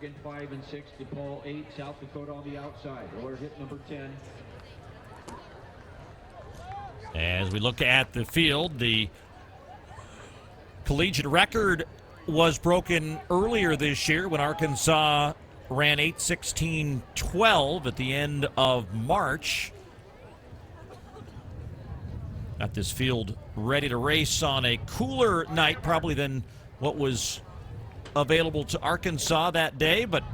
5 and 6, DePaul 8, South Dakota on the outside. Or hit number 10. As we look at the field, the collegiate record was broken earlier this year when Arkansas ran 8:16:12 at the end of March. Got this field ready to race on a cooler night probably than what was available to Arkansas that day, but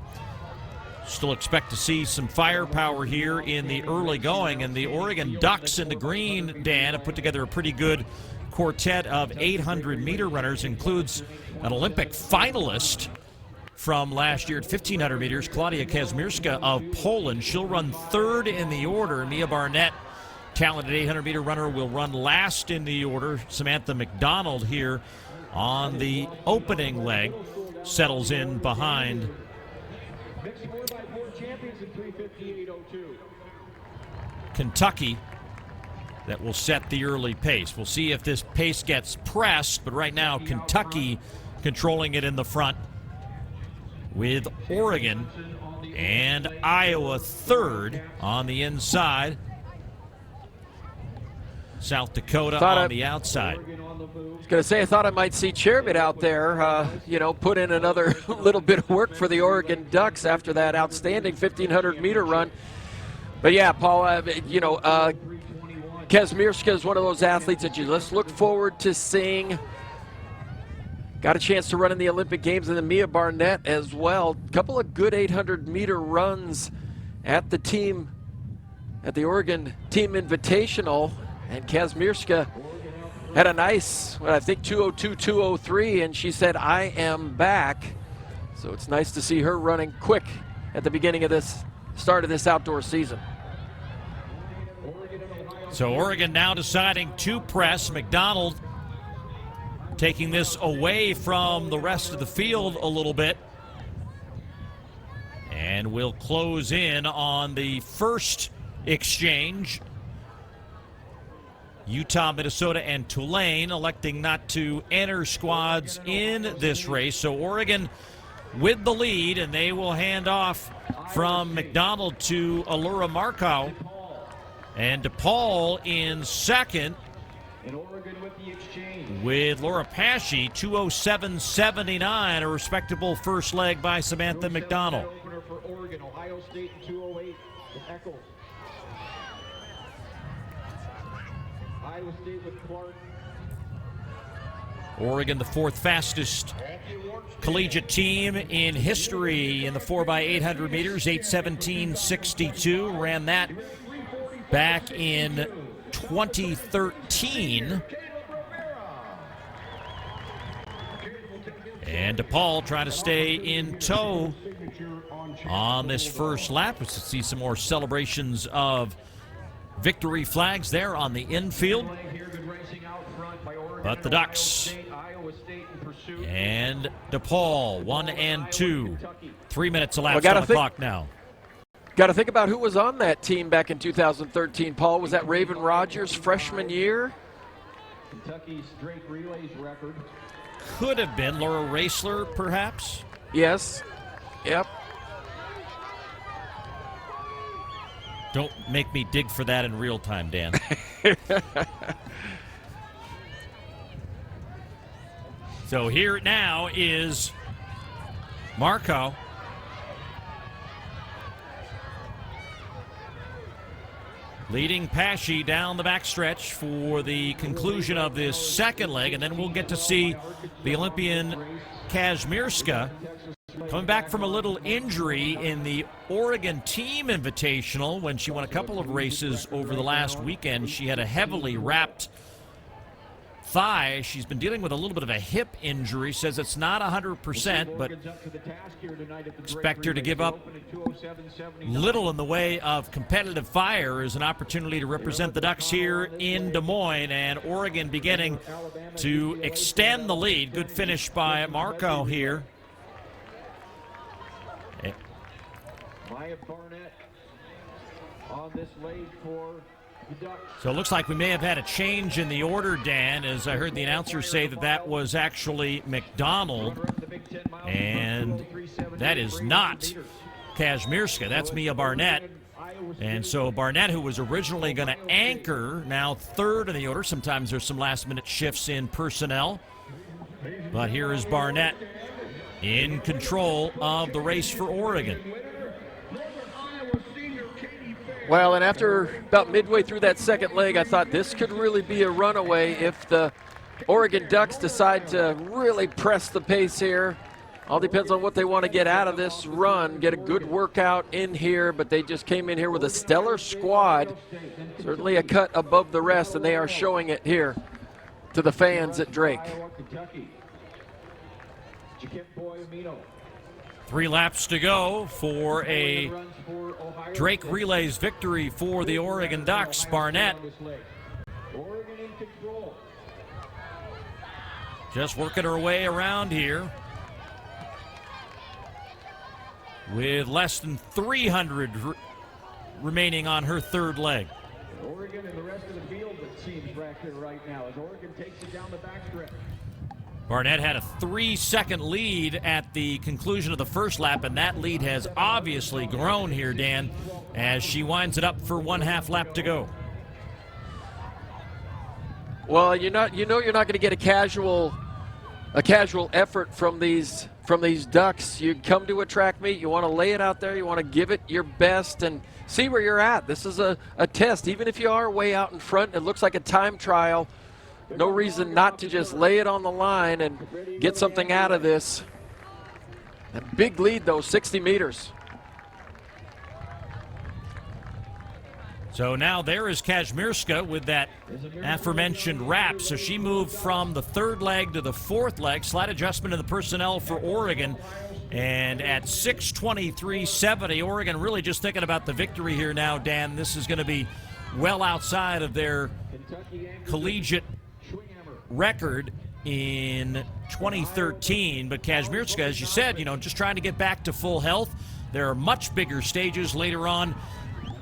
still expect to see some firepower here in the early going. And the Oregon Ducks in the green, Dan, have put together a pretty good quartet of 800-meter runners. Includes an Olympic finalist from last year at 1,500 meters, Claudia Kazmierska of Poland. She'll run third in the order. Mia Barnett, talented 800-meter runner, will run last in the order. Samantha McDonald here on the opening leg settles in behind Kentucky. That will set the early pace. We'll see if this pace gets pressed, but right now Kentucky controlling it in the front, with Oregon and Iowa third on the inside. South Dakota on the outside. I was going to say, I thought I might see Chairman out there, put in another little bit of work for the Oregon Ducks after that outstanding 1,500-meter run. But yeah, Paul, Kazmierska is one of those athletes that you just look forward to seeing. Got a chance to run in the Olympic Games, and then Mia Barnett as well. A couple of good 800-meter runs at the Oregon Team Invitational. And Kazmierska had a nice, I think 2:02, 2:03, and she said, "I am back." So it's nice to see her running quick at the beginning of this start of this outdoor season. So Oregon now deciding to press. McDonald taking this away from the rest of the field a little bit. And we'll close in on the first exchange. Utah, Minnesota, and Tulane electing not to enter squads in this race. So Oregon with the lead, and they will hand off from McDonald to Allura Markow. And DePaul in second with Laura Pasche, 2:07.79, a respectable first leg by Samantha McDonald. Oregon, the fourth fastest collegiate team in history in the 4x800 meters, 8:17.62. Ran that back in 2013. And DePaul trying to stay in tow on this first lap. Let's see some more celebrations of victory flags there on the infield. But the Ducks and DePaul, 1 and 2. 3 minutes elapsed on the clock now. Got to think about who was on that team back in 2013, Paul. Was that Raven Rogers' freshman year? Kentucky's Drake Relays record. Could have been Laura Raisler, perhaps. Yes. Yep. Don't make me dig for that in real time, Dan. So here now is Markow. Leading Pasche down the backstretch for the conclusion of this second leg, and then we'll get to see the Olympian Kazmierska coming back from a little injury in the Oregon Team Invitational when she won a couple of races over the last weekend. She had a heavily wrapped thigh. She's been dealing with a little bit of a hip injury. Says it's not 100%, but expect her to give up little in the way of competitive fire as an opportunity to represent the Ducks here in Des Moines. And Oregon beginning to extend the lead. Good finish by Markow here. Maya Barnett on this leg for So it looks like we may have had a change in the order, Dan, as I heard the announcer say that that was actually McDonald, and that is not Kazmierska. That's Mia Barnett. And so Barnett, who was originally going to anchor, now third in the order. Sometimes there's some last-minute shifts in personnel. But here is Barnett in control of the race for Oregon. Well, and after about midway through that second leg, I thought this could really be a runaway if the Oregon Ducks decide to really press the pace here. All depends on what they want to get out of this run, get a good workout in here, but they just came in here with a stellar squad, certainly a cut above the rest, and they are showing it here to the fans at Drake. 3 laps to go for a Drake Relays victory for the Oregon Ducks. Barnett just working her way around here with less than 300 remaining on her third leg. Oregon and the rest of the field, it seems, back there right now as Oregon takes it down the backstretch. Barnett had a 3-second lead at the conclusion of the first lap, and that lead has obviously grown here, Dan, as she winds it up for 1/2 lap to go. Well, you're not going to get a casual effort from these Ducks. You come to a track meet, you want to lay it out there, you want to give it your best and see where you're at. This is a test. Even if you are way out in front, it looks like a time trial. No reason not to just lay it on the line and get something out of this. A big lead, though, 60 meters. So now there is Kazmierska with that aforementioned wrap. So she moved from the third leg to the fourth leg. Slight adjustment in the personnel for Oregon. And at 6:23.70, Oregon really just thinking about the victory here now, Dan. This is going to be well outside of their collegiate record in 2013. But Kazmierska, as you said, just trying to get back to full health. There are much bigger stages later on.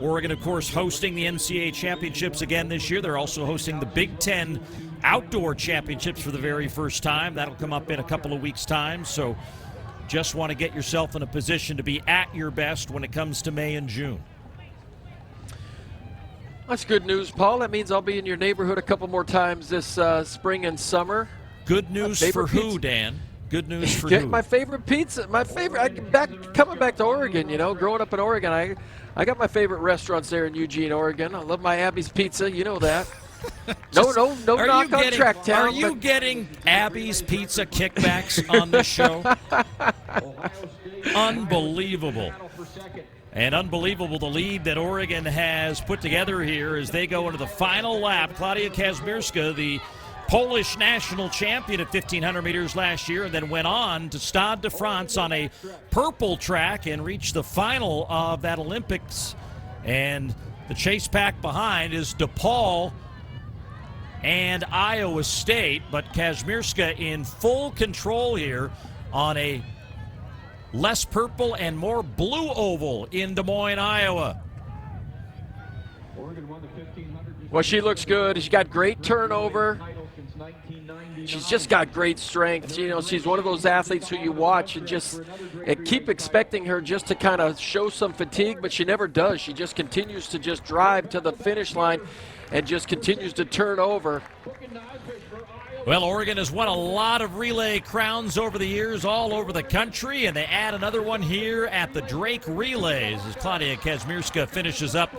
Oregon, of course, hosting the NCAA championships again this year. They're also hosting the Big Ten outdoor championships for the very first time. That'll come up in a couple of weeks' time. So just want to get yourself in a position to be at your best when it comes to May and June. That's good news, Paul. That means I'll be in your neighborhood a couple more times this spring and summer. Good news for who, Dan? Good news for who? My favorite pizza. Coming back to Oregon, growing up in Oregon, I got my favorite restaurants there in Eugene, Oregon. I love my Abby's Pizza. You know that. No knock on Tracktown. Are you getting Abby's Pizza kickbacks on this show? Unbelievable. And unbelievable the lead that Oregon has put together here as they go into the final lap. Klaudia Kazmierska, the Polish national champion at 1,500 meters last year, and then went on to Stade de France on a purple track and reached the final of that Olympics. And the chase pack behind is DePaul and Iowa State, but Kazmierska in full control here on a less purple and more blue oval in Des Moines, Iowa. Well, she looks good. She's got great turnover. She's just got great strength. She's one of those athletes who you watch and just keep expecting her just to kind of show some fatigue, but she never does. She just continues to just drive to the finish line and just continues to turn over. Well, Oregon has won a lot of relay crowns over the years all over the country, and they add another one here at the Drake Relays as Klaudia Kazmierska finishes up.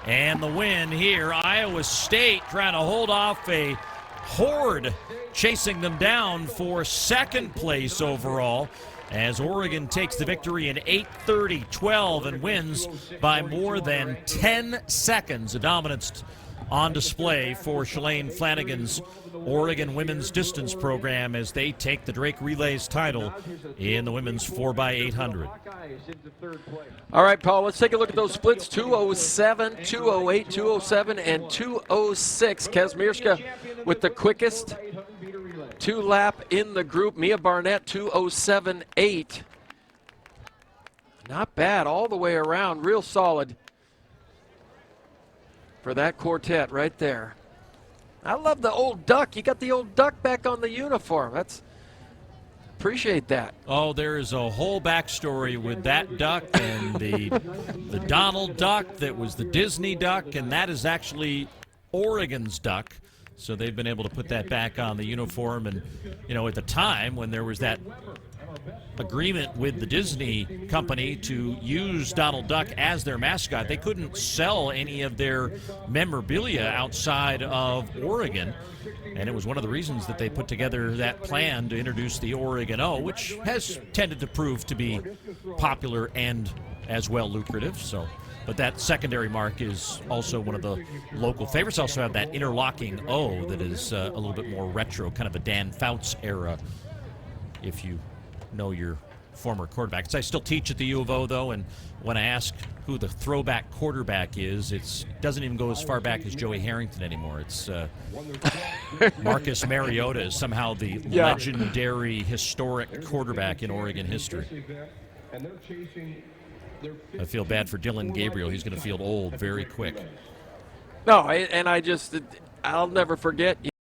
And the win here, Iowa State trying to hold off a horde chasing them down for second place overall as Oregon takes the victory in 8:30.12 and wins by more than 10 seconds. A dominance on display for Shalane Flanagan's Oregon women's distance program as they take the Drake Relays title in the women's 4x800. All right, Paul, let's take a look at those splits. 2:07, 2:08, 2:07, and 2:06. Kazmierska with the quickest two-lap in the group. Mia Barnett, 2:07.8. Not bad all the way around, real solid. for that quartet right there. I love the old duck. You got the old duck back on the uniform. Appreciate that. Oh, there is a whole backstory with that duck and the Donald duck that was the Disney duck, and that is actually Oregon's duck. So they've been able to put that back on the uniform. And, you know, at the time when there was that agreement with the Disney company to use Donald Duck as their mascot, they couldn't sell any of their memorabilia outside of Oregon. And it was one of the reasons that they put together that plan to introduce the Oregon O, which has tended to prove to be popular and as well lucrative. So, but that secondary mark is also one of the local favorites. Also have that interlocking O that is a little bit more retro, kind of a Dan Fouts era, if you know your former quarterbacks. I still teach at the U of O, though, and when I ask who the throwback quarterback is, it doesn't even go as far back as Joey Harrington anymore. It's Marcus Mariota is somehow the legendary, historic quarterback in Oregon history. I feel bad for Dylan Gabriel. He's going to feel old very quick. No, I'll never forget.